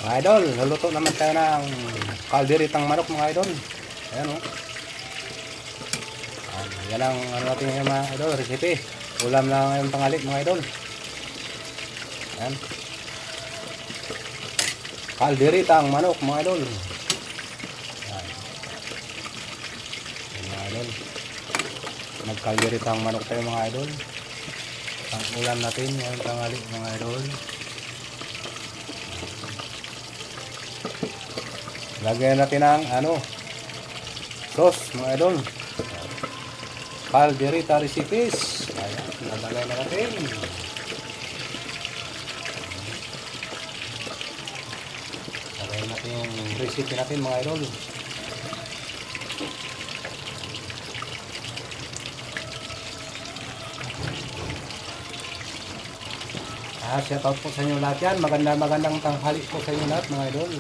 Mga idol, luluto naman tayo ng kalderitang manok mga idol. Ayan o. Yan ang ano natin ngayon mga idol, recipe. Ulam na ngayong tanghali mga idol. Ayan. Kalderitang manok mga idol. Ayan. Ayan mga idol. Nagkalderitang manok tayo mga idol. Ang ulam natin ngayong tanghali mga idol. Lagyan natin ng sauce mga idol. Calderita recipes. Ayan, nalagay na natin. Lagyan natin yung recipe natin mga idol. Shout out po sa inyo lahat yan. Magandang tanghali po sa inyo lahat mga idol.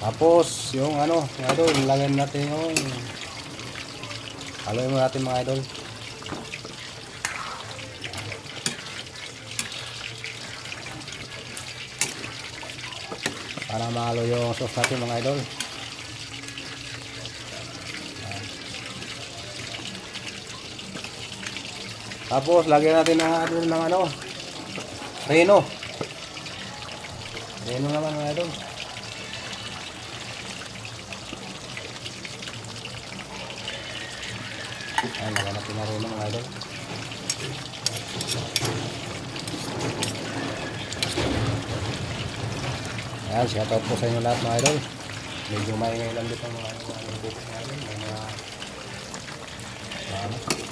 Tapos yung mga idol, lagyan natin yung haluin mo natin mga idol. Para mahalo yung sauce natin mga idol. Tapos lagyan natin ng reno. Reno naman mga idol. Ayan, lagyan natin na rin mga idol. Ayan, shout out po sa inyo lahat mga idol. Medyo maingay lang dito mga bukit mga idol.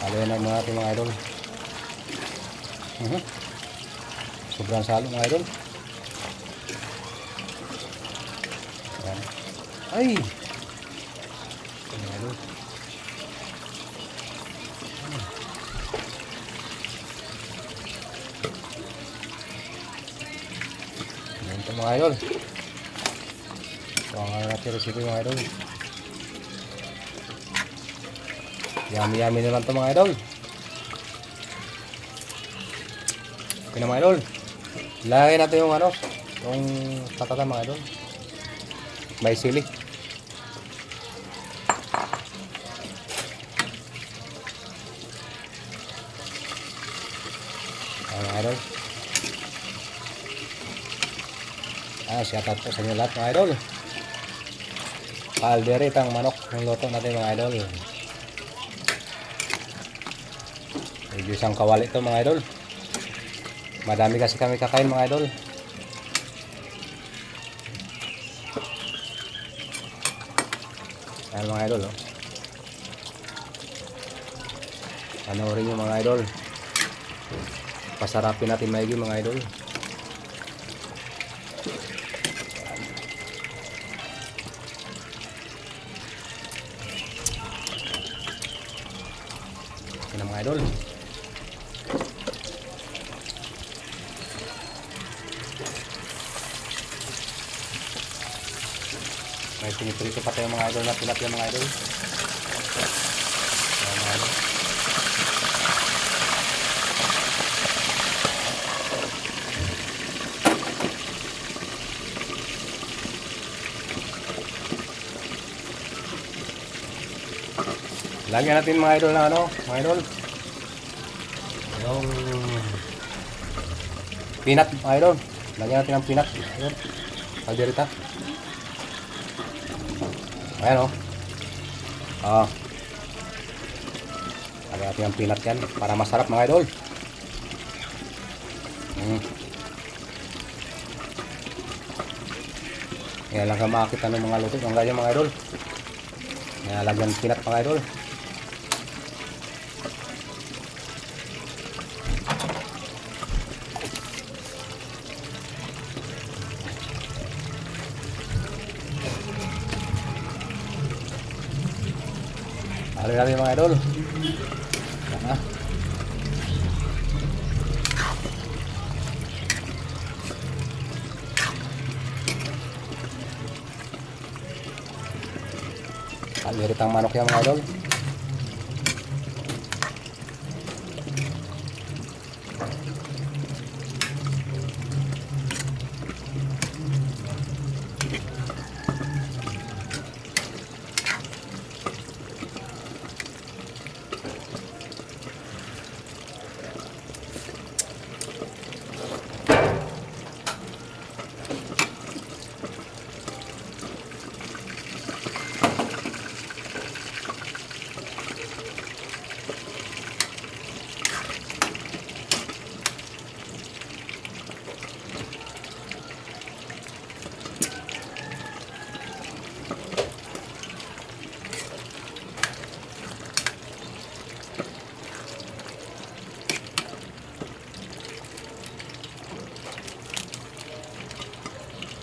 Haluin na natin mga idol. Sobrang salo mga idol. Ayan. Ay! Mga idol. Ito mga idol. Ito ang natin recipe mga idol. Yummy na lang ito mga idol. Okay na mga idol. Lagay natin yung yung patata mga idol. May sili. Ayan mga idol. Shout out po sa inyo lahat mga idol. Kalderitang manok yung luto natin mga idol. Medyo isang kawali ito mga idol. Madami kasi kami kakain mga idol. Ayan mga idol. Panoorin nyo mga idol. Pasarapin natin maigi mga idol. Yan mga idol. May piniprito pa tayo mga idol na tilapia mga idol. Yan mga idol. Lagyan natin mga idol ng mga idol. Yung peanut mga idol. Lagyan natin ng peanut. Ayun. Kalderita. Ayan lagyan natin ng peanut yan para masarap mga idol. Yan lang ka makakita ng mga luto ng ganyan mga idol. Yan lagyan ng peanut mga idol. Halo natin mga idol. Yan na. Kalderitang manok yan mga idol.